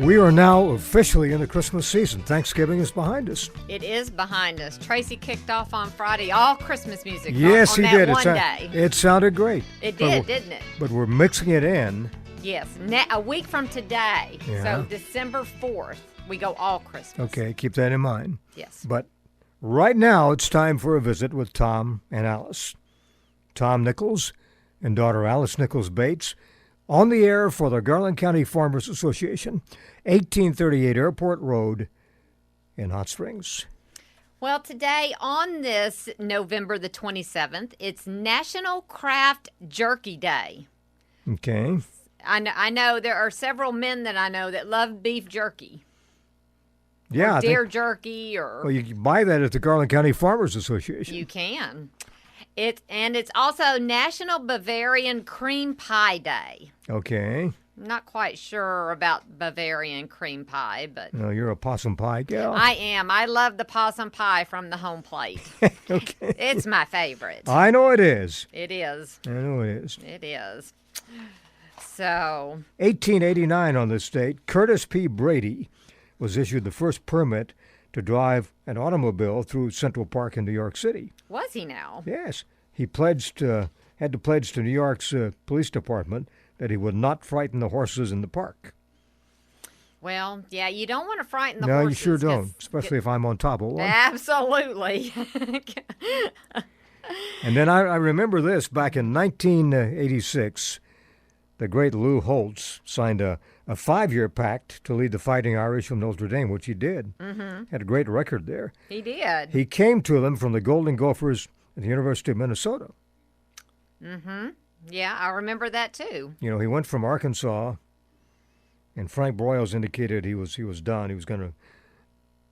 We are now officially in the Christmas season. Thanksgiving is behind us. It is behind us. Tracy kicked off on Friday all Christmas music Yes, on he that did. one day. It sounded great. It did, didn't it? But we're mixing it in. Yes. A week from today, so December 4th, we go all Christmas. Okay, keep that in mind. Yes. But right now, it's time for a visit with Tom and Alice. Tom Nichols and daughter Alice Nichols Bates on the air for the Garland County Farmers Association, 1838 Airport Road in Hot Springs. Well, today on this November the 27th, it's National Craft Jerky Day. Okay. I know there are several men that I know that love beef jerky. Yeah. Or deer jerky or... Well, you can buy that at the Garland County Farmers Association. You can. It's also National Bavarian Cream Pie Day. Okay. I'm not quite sure about Bavarian cream pie, but... No, you're a possum pie gal. I am. I love the possum pie from the home plate. Okay. It's my favorite. I know it is. It is. I know it is. It is. So... 1889 on this date, Curtis P. Brady was issued the first permit to drive an automobile through Central Park in New York City. Was he now? Yes. He had to pledge to New York's police department that he would not frighten the horses in the park. Well, yeah, you don't want to frighten the horses. No, horses. you sure don't, especially if I'm on top of one. Absolutely. And then I remember this, back in 1986, the great Lou Holtz signed a 5-year pact to lead the Fighting Irish from Notre Dame, which he did. Mm-hmm. Had a great record there. He did. He came to them from the Golden Gophers at the University of Minnesota. Mm-hmm. Yeah, I remember that too. You know, he went from Arkansas, and Frank Broyles indicated he was done. He was going to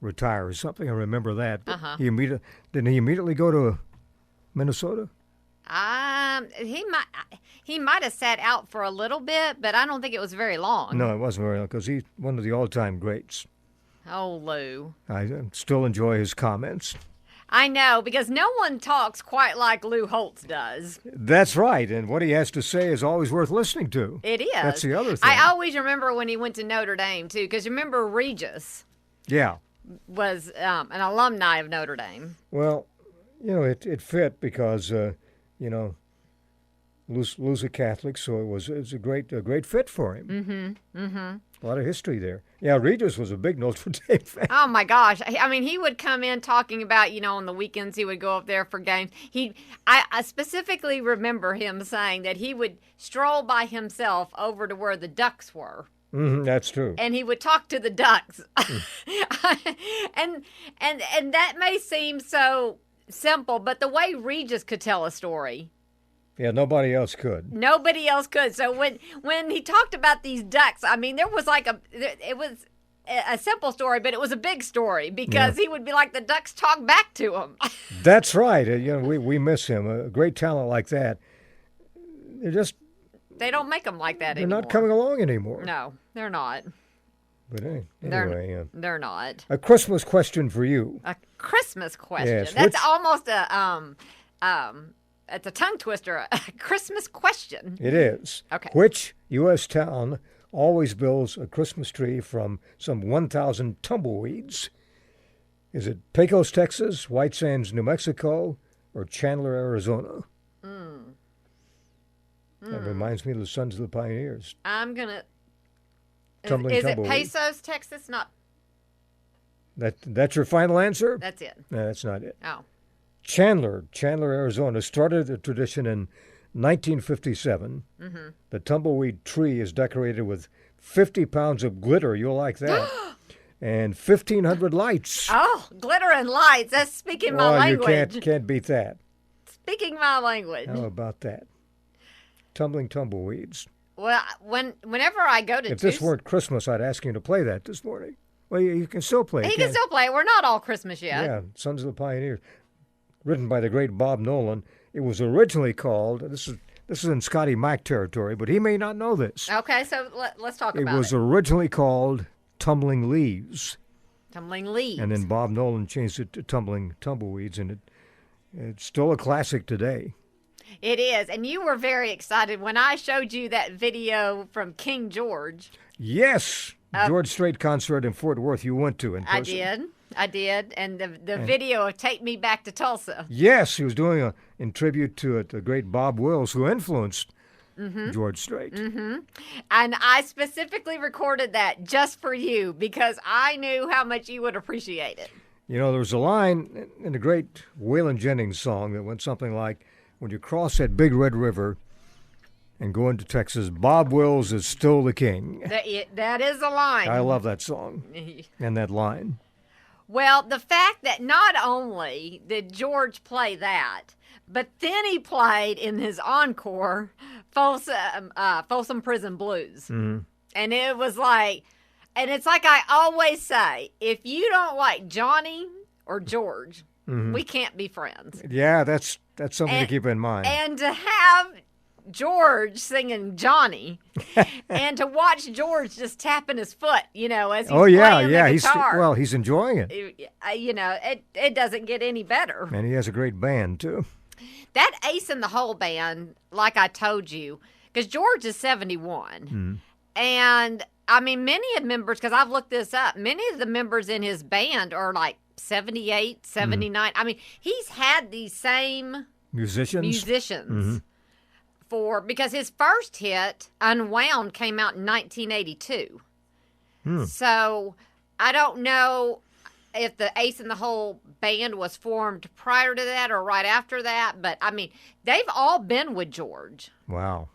retire or something. I remember that. Uh-huh. Didn't he immediately go to Minnesota? He might have sat out for a little bit, but I don't think it was very long. No, it wasn't very long, because he's one of the all-time greats. Oh, Lou. I still enjoy his comments. I know, because no one talks quite like Lou Holtz does. That's right, and what he has to say is always worth listening to. It is. That's the other thing. I always remember when he went to Notre Dame, too, because you remember Regis. Yeah. Was an alumni of Notre Dame. Well, you know, it fit because, you know, Lou's a Catholic, so it was a great fit for him. Mm-hmm. Mm-hmm. A lot of history there. Yeah, Regis was a big Notre Dame fan. Oh, my gosh. I mean, he would come in talking about, you know, on the weekends he would go up there for games. I specifically remember him saying that he would stroll by himself over to where the Ducks were. Mm-hmm, that's true. And he would talk to the Ducks. and that may seem so simple, but the way Regis could tell a story... Yeah, nobody else could. Nobody else could. So when he talked about these ducks, I mean, it was a simple story, but it was a big story because he would be like the ducks talk back to him. That's right. You know, we miss him. A great talent like that. They don't make them like that they're anymore. They're not coming along anymore. No, they're not. But anyway, they're not. A Christmas question for you. A Christmas question. Yes, That's almost it's a tongue twister. A Christmas question. It is. Okay. Which U.S. town always builds a Christmas tree from some 1,000 tumbleweeds? Is it Pecos, Texas, White Sands, New Mexico, or Chandler, Arizona? That reminds me of the Sons of the Pioneers. I'm going to... Is it Pecos, Texas? Not... That's your final answer? That's it. No, that's not it. Oh. Chandler, Arizona, started the tradition in 1957. Mm-hmm. The tumbleweed tree is decorated with 50 pounds of glitter. You'll like that. And 1,500 lights. Oh, glitter and lights. That's speaking my language. You can't beat that. Speaking my language. How about that? Tumbleweeds. Well, whenever I go to... If this weren't Christmas, I'd ask you to play that this morning. Well, you can still play it. He can still play it. We're not all Christmas yet. Yeah, Sons of the Pioneers. Written by the great Bob Nolan. It was originally called, this is in Scotty Mac territory, but he may not know this. Okay, so let's talk about it. It was originally called Tumbling Leaves. Tumbling Leaves. And then Bob Nolan changed it to Tumbling Tumbleweeds, and it's still a classic today. It is, and you were very excited when I showed you that video from King George. Yes, George Strait concert in Fort Worth you went to in person. I did. And the video of Take Me Back to Tulsa. Yes, he was doing in tribute to the great Bob Wills, who influenced George Strait. And I specifically recorded that just for you because I knew how much you would appreciate it. You know, there was a line in the great Waylon Jennings song that went something like, when you cross that big red river and go into Texas, Bob Wills is still the king. That is a line. I love that song and that line. Well, the fact that not only did George play that, but then he played in his encore Folsom Prison Blues. Mm-hmm. And it was like, and it's like I always say, if you don't like Johnny or George, we can't be friends. Yeah, that's something to keep in mind. And to have George singing Johnny and to watch George just tapping his foot, as he's playing the guitar. He's enjoying it. It doesn't get any better. And he has a great band, too. That Ace in the Hole band, like I told you, because George is 71. And, I mean, many of the members, because I've looked this up, many of the members in his band are like 78, 79. I mean, he's had these same musicians. Because his first hit, Unwound, came out in 1982. So I don't know if the Ace in the Hole band was formed prior to that or right after that, but I mean, they've all been with George. Wow.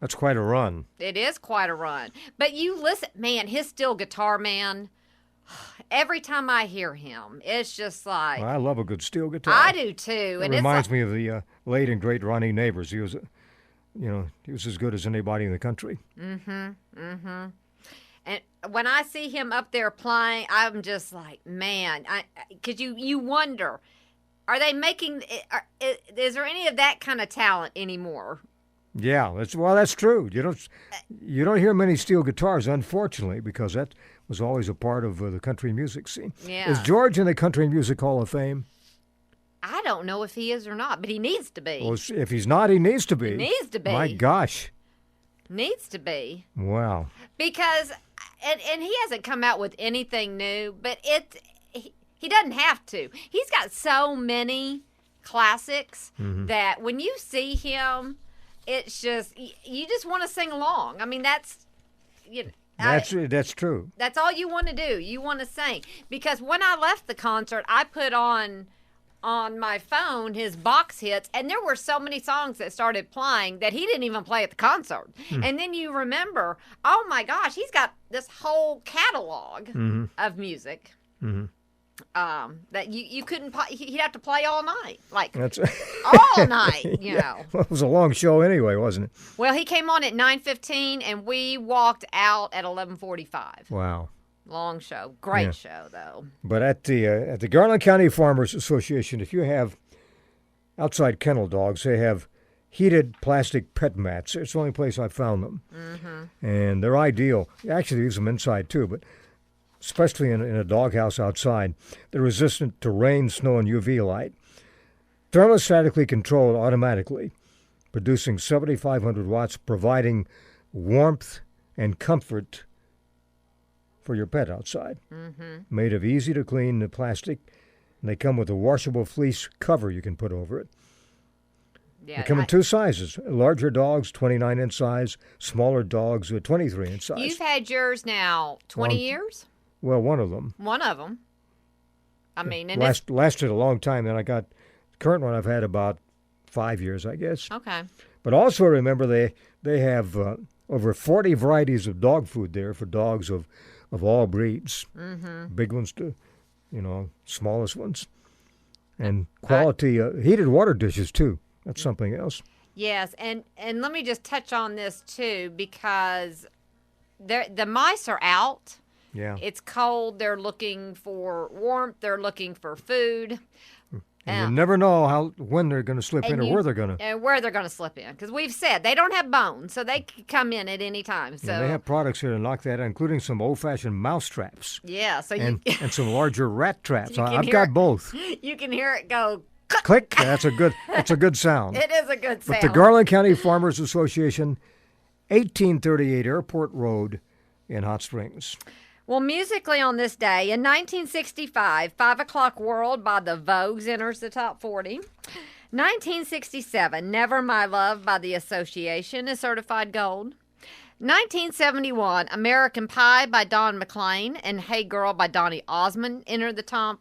That's quite a run. It is quite a run. But you listen, man, his steel guitar, man, every time I hear him, it's just like... Well, I love a good steel guitar. I do, too. It reminds me of the late and great Ronnie Neighbors. He was... he was as good as anybody in the country. And when I see him up there playing, I'm just like, man, because you wonder, are they making? Is there any of that kind of talent anymore? Yeah, that's true. You don't hear many steel guitars, unfortunately, because that was always a part of the country music scene. Yeah. Is George in the Country Music Hall of Fame? I don't know if he is or not, but he needs to be. Well, if he's not, he needs to be. He needs to be. My gosh. Needs to be. Wow. Because, and he hasn't come out with anything new, but he doesn't have to. He's got so many classics that when you see him, it's just, you just want to sing along. I mean, that's true. That's all you want to do. You want to sing. Because when I left the concert, I put on my phone his box hits, and there were so many songs that started playing that he didn't even play at the concert. And then you remember, oh my gosh, he's got this whole catalog of music that you couldn't play. He'd have to play all night, all night, you know. Well, it was a long show anyway, wasn't it? Well, he came on at 9:15, and we walked out at 11:45. Wow. Long show. Great show, though. But at the Garland County Farmers Association, if you have outside kennel dogs, they have heated plastic pet mats. It's the only place I've found them. And they're ideal. Actually, they use them inside, too, but especially in a doghouse outside. They're resistant to rain, snow, and UV light. Thermostatically controlled automatically, producing 7,500 watts, providing warmth and comfort for your pet outside. Made of easy-to-clean plastic, and they come with a washable fleece cover you can put over it. Yeah, they come in two sizes. Larger dogs, 29-inch size. Smaller dogs, 23-inch size. You've had yours now 20 years? Well, one of them. One of them. I mean, and lasted a long time. Then I got the current one I've had about 5 years, I guess. Okay. But also remember they have over 40 varieties of dog food there for dogs of all breeds. Big ones to, smallest ones. And quality heated water dishes, too. That's something else. Yes, and let me just touch on this, too, because the mice are out. Yeah. It's cold. They're looking for warmth. They're looking for food. And you never know when they're going to slip in or where they're going to. And where they're going to slip in. Because we've said they don't have bones, so they can come in at any time. So they have products here to knock that out, including some old-fashioned mouse traps. Yeah. So and some larger rat traps. I've got both. You can hear it go click. That's a good sound. It is a good sound. But the Garland County Farmers Association, 1838 Airport Road, in Hot Springs. Well, musically on this day, in 1965, 5 O'Clock World by the Vogues enters the top 40. 1967, Never My Love by the Association is certified gold. 1971, American Pie by Don McLean and Hey Girl by Donny Osmond entered the top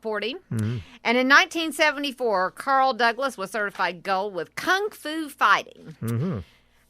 40. Mm-hmm. And in 1974, Carl Douglas was certified gold with Kung Fu Fighting. Mm-hmm.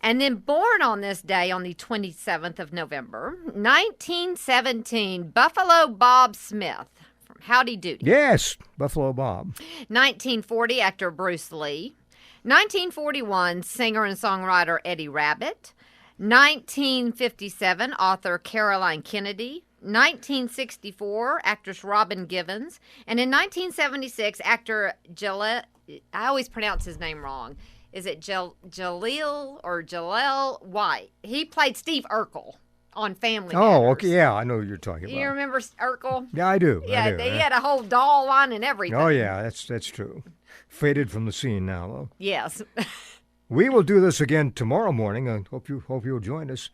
And then born on this day, on the 27th of November, 1917, Buffalo Bob Smith from Howdy Doody. Yes, Buffalo Bob. 1940, actor Bruce Lee. 1941, singer and songwriter Eddie Rabbitt. 1957, author Caroline Kennedy. 1964, actress Robin Givens. And in 1976, actor I always pronounce his name wrong. Is it Jaleel or Jaleel White? He played Steve Urkel on Family Matters. Oh, okay. Yeah, I know what you're talking about. You remember Urkel? Yeah, I do. Yeah, I do. he had a whole doll line and everything. Oh, yeah, that's true. Faded from the scene now, though. Yes. We will do this again tomorrow morning. I hope you'll join us.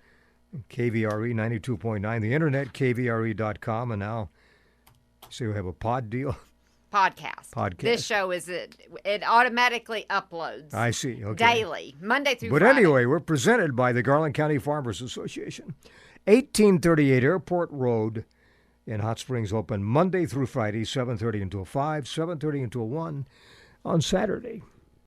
KVRE 92.9, the internet, kvre.com, and now, see, we have a pod deal. Podcast. This show it automatically uploads. I see. Okay. Daily, Monday through But Friday. anyway, we're presented by the Garland County Farmers Association. 1838 Airport Road in Hot Springs, open Monday through Friday, 7:30 until 5, 7:30 until 1 on Saturday.